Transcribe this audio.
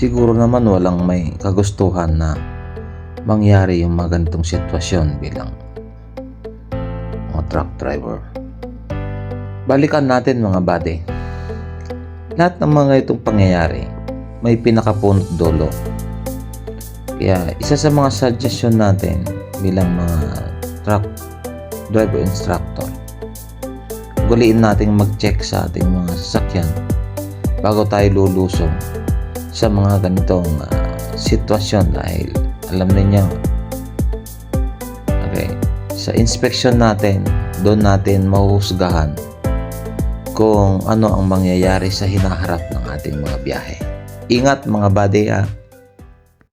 siguro naman walang may kagustuhan na mangyari yung mga ganitong sitwasyon bilang mga truck driver. Balikan natin mga buddy. Lahat ng mga itong pangyayari may pinakapunot dulo. Kaya isa sa mga suggestion natin bilang mga truck driver instructor, ugaliin nating mag-check sa ating mga sasakyan bago tayo lulusong sa mga ganitong sitwasyon dahil alam niyo, okay, sa inspection natin, doon natin mahuhusgahan kung ano ang mangyayari sa hinaharap ng ating mga biyahe. Ingat mga buddy